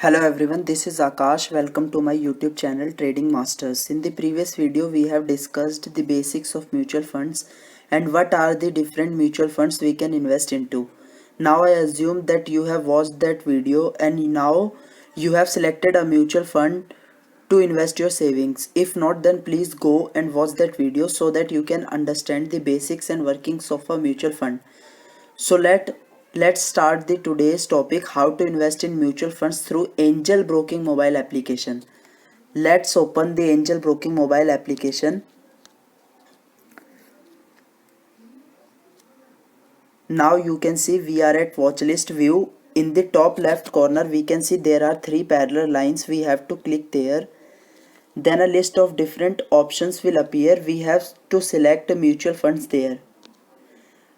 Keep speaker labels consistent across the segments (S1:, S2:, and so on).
S1: Hello everyone, this is Akash. Welcome to my YouTube channel Trading Masters. In the previous video, we have discussed the basics of mutual funds and what are the different mutual funds we can invest into. Now I assume that you have watched that video and now you have selected a mutual fund to invest your savings. If not, then please go and watch that video so that you can understand the basics and workings of a mutual fund. So let's start the today's topic, how to invest in mutual funds through Angel Broking mobile application. Let's open the Angel Broking mobile application. Now you can see we are at watchlist view. In the top left corner we can see there are three parallel lines. We have to click there. Then a list of different options will appear. We have to select mutual funds there.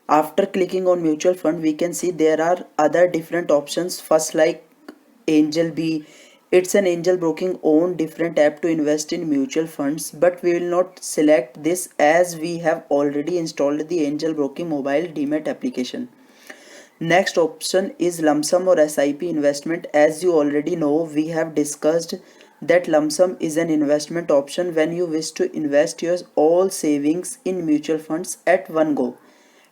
S1: After clicking on mutual fund, we can see there are other different options. First, like Angel B, it's an Angel Broking own different app to invest in mutual funds, but we will not select this as we have already installed the Angel Broking mobile demat application. Next option is lump sum or SIP investment. As you already know, we have discussed that lump sum is an investment option when you wish to invest your all savings in mutual funds at one go.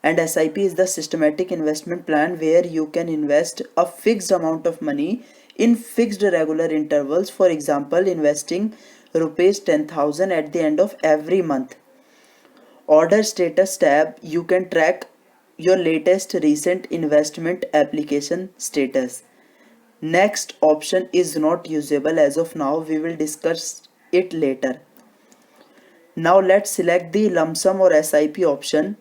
S1: And SIP is the systematic investment plan where you can invest a fixed amount of money in fixed regular intervals. For example, investing rupees 10,000 at the end of every month. Order status tab, you can track your latest recent investment application status. Next option is not usable as of now. We will discuss it later. Now let's select the lump sum or SIP option.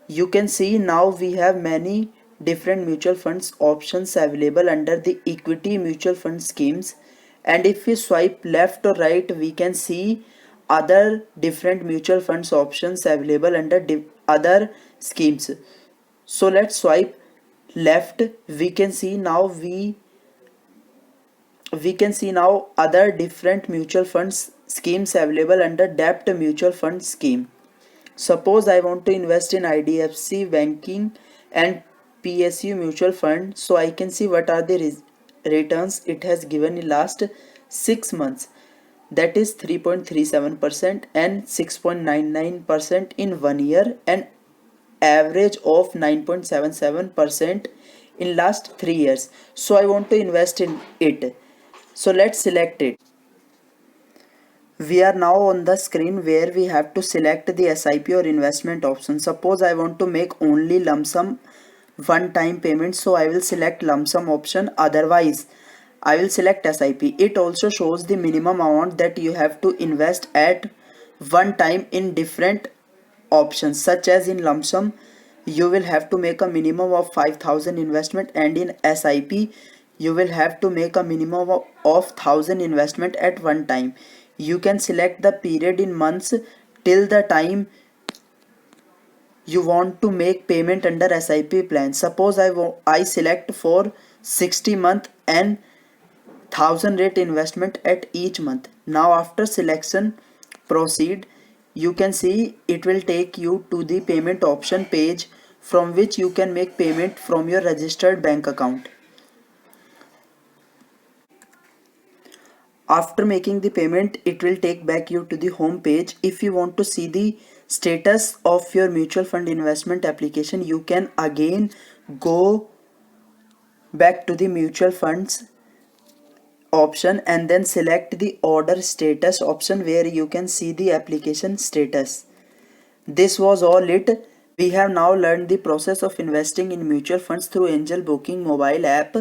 S1: You can see now we have many different mutual funds options available under the equity mutual fund schemes, and if we swipe left or right we can see other different mutual funds options available under other schemes. So let's swipe left. We can see now other different mutual funds schemes available under debt mutual fund scheme. Suppose I want to invest in IDFC banking and PSU mutual fund, so I can see what are the returns it has given in last 6 months. That is 3.37% and 6.99% in 1 year, and average of 9.77% in last 3 years. So I want to invest in it. So let's select it. We are now on the screen where we have to select the SIP or investment option. Suppose I want to make only lump sum one time payment, so I will select lump sum option. Otherwise I will select SIP. It also shows the minimum amount that you have to invest at one time in different options, such as in lump sum you will have to make a minimum of 5,000 investment, and in SIP you will have to make a minimum of 1,000 investment at one time. You can select the period in months till the time you want to make payment under SIP plan. Suppose I select for 60 month and 1,000 rate investment at each month. Now after selection, proceed. You can see it will take you to the payment option page from which you can make payment from your registered bank account. After making the payment, it will take back you to the home page. If you want to see the status of your mutual fund investment application, you can again go back to the mutual funds option and then select the order status option where you can see the application status. This was all it. We have now learned the process of investing in mutual funds through Angel Broking mobile app.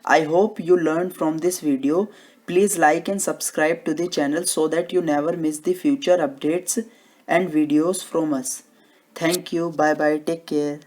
S1: I hope you learned from this video. Please like and subscribe to the channel so that you never miss the future updates and videos from us. Thank you. Bye bye. Take care.